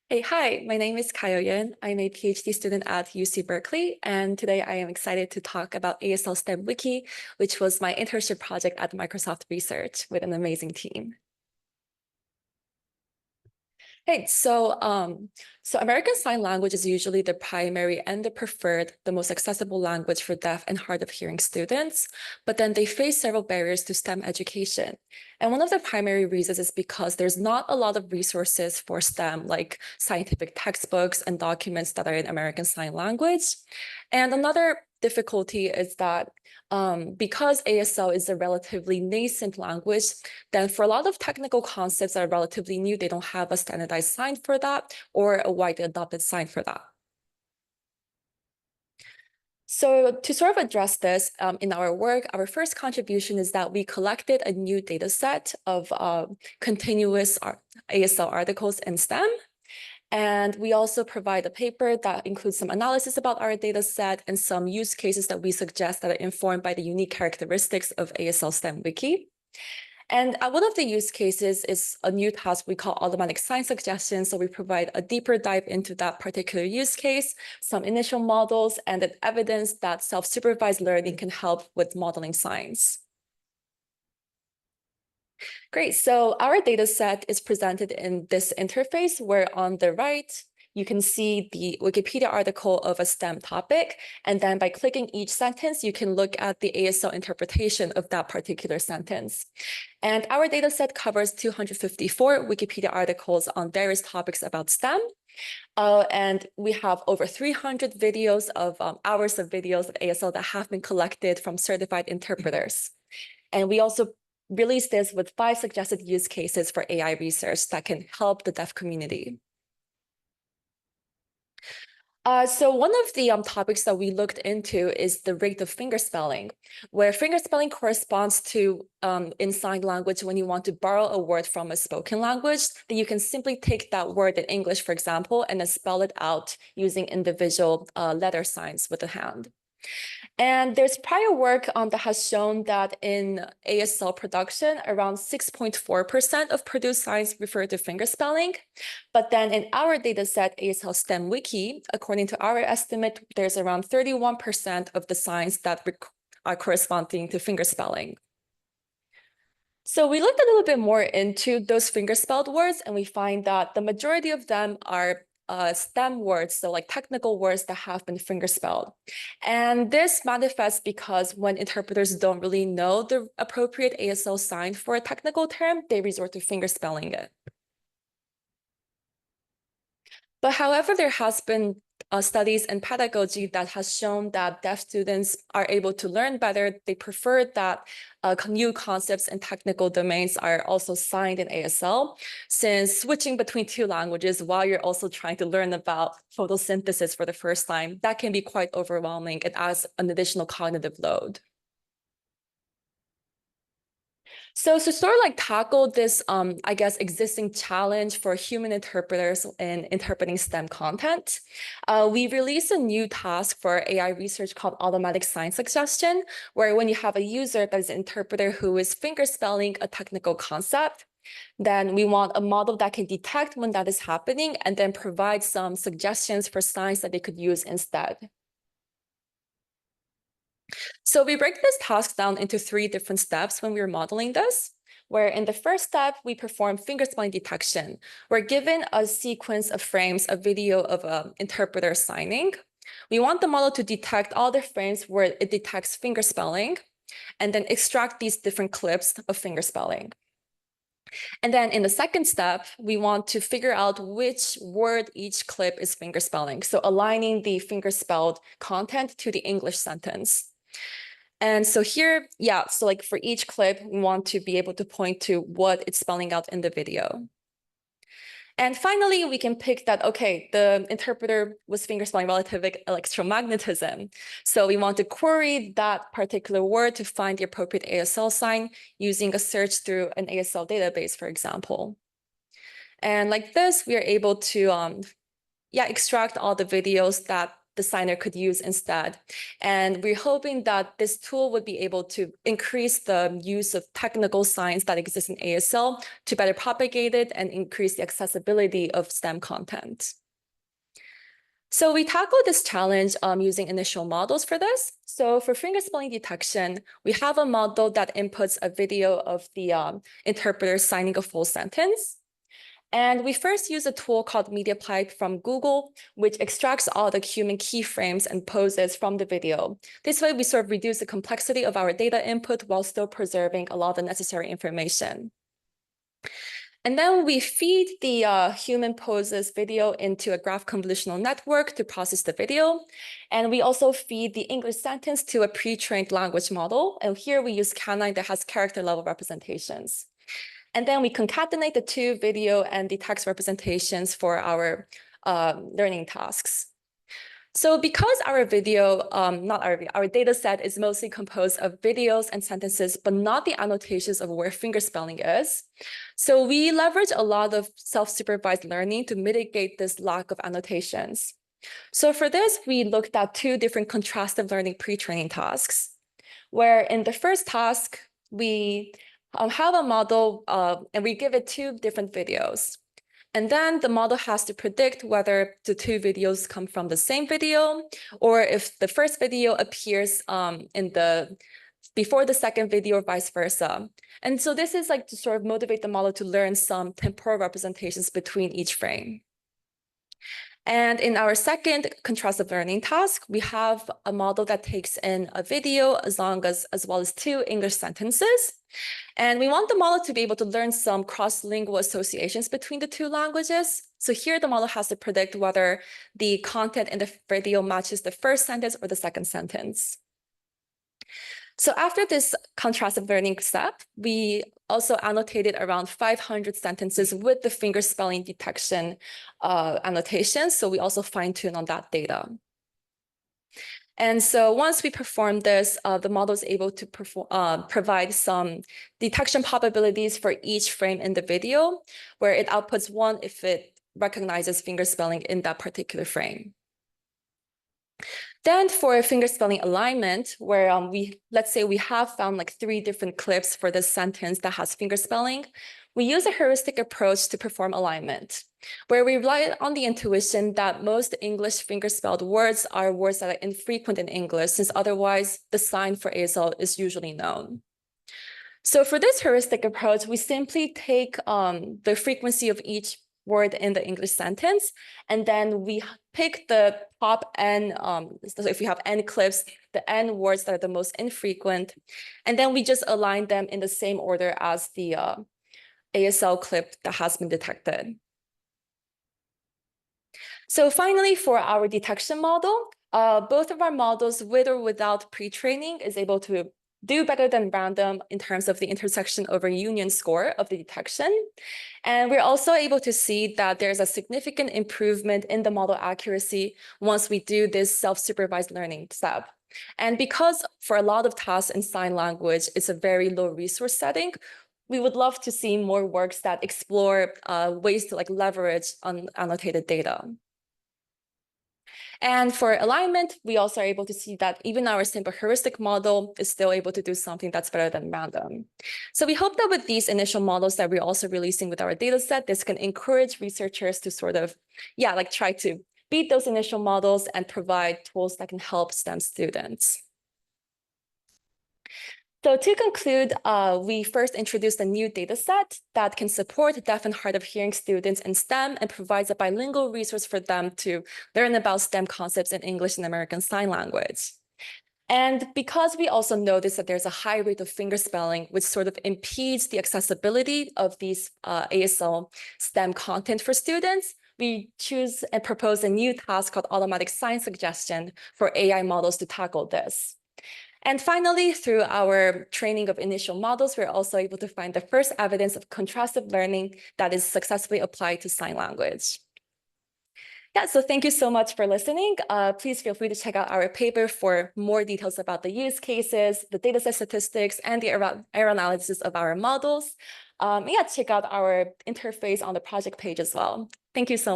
Hey, hi, my name is Kaoyun. I'm a PhD student at UC Berkeley, and today I am excited to talk about ASL STEM Wiki, which was my internship project at Microsoft Research with an amazing team. Hey, so American Sign Language is usually the primary and the preferred, the most accessible language for deaf and hard of hearing students, but then they face several barriers to STEM education. And one of the primary reasons is because there's not a lot of resources for STEM, like scientific textbooks and documents that are in American Sign Language. And another difficulty is that because ASL is a relatively nascent language, then for a lot of technical concepts that are relatively new, they don't have a standardized sign for that or a widely adopted sign for that. So to sort of address this in our work, our first contribution is that we collected a new data set of continuous ASL articles in STEM. And we also provide a paper that includes some analysis about our data set and some use cases that we suggest that are informed by the unique characteristics of ASL STEM Wiki. And one of the use cases is a new task we call automatic sign suggestions. So we provide a deeper dive into that particular use case, some initial models, and then evidence that self-supervised learning can help with modeling signs. Great. So our data set is presented in this interface where on the right, you can see the Wikipedia article of a STEM topic. And then by clicking each sentence, you can look at the ASL interpretation of that particular sentence. And our data set covers 254 Wikipedia articles on various topics about STEM. And we have over 300 videos of hours of videos of ASL that have been collected from certified interpreters. And we also released this with 5 suggested use cases for AI research that can help the deaf community. So one of the topics that we looked into is the rate of fingerspelling, where fingerspelling corresponds to, in sign language, when you want to borrow a word from a spoken language, that you can simply take that word in English, for example, and then spell it out using individual letter signs with the hand. And there's prior work that has shown that in ASL production, around 6.4% of produced signs refer to fingerspelling. But then in our dataset, ASL STEM Wiki, according to our estimate, there's around 31% of the signs that are corresponding to fingerspelling. So we looked a little bit more into those fingerspelled words, and we find that the majority of them are STEM words, so like technical words that have been fingerspelled. And this manifests because when interpreters don't really know the appropriate ASL sign for a technical term, they resort to fingerspelling it. But however, there has been studies in pedagogy that has shown that deaf students are able to learn better. They prefer that new concepts and technical domains are also signed in ASL, since switching between 2 languages while you're also trying to learn about photosynthesis for the first time, that can be quite overwhelming. It adds an additional cognitive load. So to sort of like tackle this, I guess, existing challenge for human interpreters in interpreting STEM content, we released a new task for AI research called automatic sign suggestion, where when you have a user that is an interpreter who is fingerspelling a technical concept, then we want a model that can detect when that is happening and then provide some suggestions for signs that they could use instead. So we break this task down into 3 different steps when we were modeling this, where in the first step, we perform fingerspelling detection. We're given a sequence of frames, a video of an interpreter signing. We want the model to detect all the frames where it detects fingerspelling, and then extract these different clips of fingerspelling. And then in the second step, we want to figure out which word each clip is fingerspelling. So aligning the fingerspelled content to the English sentence. And so here, yeah, so like for each clip, we want to be able to point to what it's spelling out in the video. And finally, we can pick that, okay, the interpreter was fingerspelling relative electromagnetism. So we want to query that particular word to find the appropriate ASL sign using a search through an ASL database, for example. And like this, we are able to extract all the videos that designer could use instead. And we're hoping that this tool would be able to increase the use of technical science that exists in ASL to better propagate it and increase the accessibility of STEM content. So we tackled this challenge using initial models for this. So for fingerspelling detection, we have a model that inputs a video of the interpreter signing a full sentence. And we first use a tool called MediaPipe from Google, which extracts all the human keyframes and poses from the video. This way, we sort of reduce the complexity of our data input while still preserving a lot of the necessary information. And then we feed the human poses video into a graph convolutional network to process the video. And we also feed the English sentence to a pre-trained language model. And here we use Canine that has character level representations. And then we concatenate the two video and the text representations for our learning tasks. So because our video, our data set is mostly composed of videos and sentences, but not the annotations of where fingerspelling is. So we leverage a lot of self-supervised learning to mitigate this lack of annotations. So for this, we looked at two different contrastive learning pre-training tasks, where in the first task, we have a model and we give it two different videos. And then the model has to predict whether the two videos come from the same video, or if the first video appears before the second video or vice versa. And so this is like to sort of motivate the model to learn some temporal representations between each frame. And in our second contrastive learning task, we have a model that takes in a video as well as two English sentences. And we want the model to be able to learn some cross-lingual associations between the two languages. So here the model has to predict whether the content in the video matches the first sentence or the second sentence. So after this contrastive learning step, we also annotated around 500 sentences with the fingerspelling detection annotations. So we also fine-tune on that data. And so once we perform this, the model is able to provide some detection probabilities for each frame in the video, where it outputs one if it recognizes fingerspelling in that particular frame. Then for fingerspelling alignment, where let's say we have found like 3 different clips for this sentence that has fingerspelling, we use a heuristic approach to perform alignment, where we rely on the intuition that most English fingerspelled words are words that are infrequent in English, since otherwise the sign for ASL is usually known. So for this heuristic approach, we simply take the frequency of each word in the English sentence, and then we pick the top N, so if we have N clips, the N words that are the most infrequent, and then we just align them in the same order as the ASL clip that has been detected. So finally, for our detection model, both of our models, with or without pre-training, is able to do better than random in terms of the intersection over union score of the detection. And we're also able to see that there's a significant improvement in the model accuracy once we do this self-supervised learning step. And because for a lot of tasks in sign language, it's a very low resource setting, we would love to see more works that explore ways to leverage unannotated data. And for alignment, we also are able to see that even our simple heuristic model is still able to do something that's better than random. So we hope that with these initial models that we're also releasing with our data set, this can encourage researchers to sort of, try to beat those initial models and provide tools that can help STEM students. So to conclude, we first introduced a new data set that can support deaf and hard of hearing students in STEM and provides a bilingual resource for them to learn about STEM concepts in English and American Sign Language. And because we also noticed that there's a high rate of fingerspelling, which sort of impedes the accessibility of these ASL STEM content for students, we choose and propose a new task called automatic sign suggestion for AI models to tackle this. And finally, through our training of initial models, we're also able to find the first evidence of contrastive learning that is successfully applied to sign language. Yeah, so thank you so much for listening. Please feel free to check out our paper for more details about the use cases, the dataset statistics, and the error analysis of our models. Check out our interface on the project page as well. Thank you so much.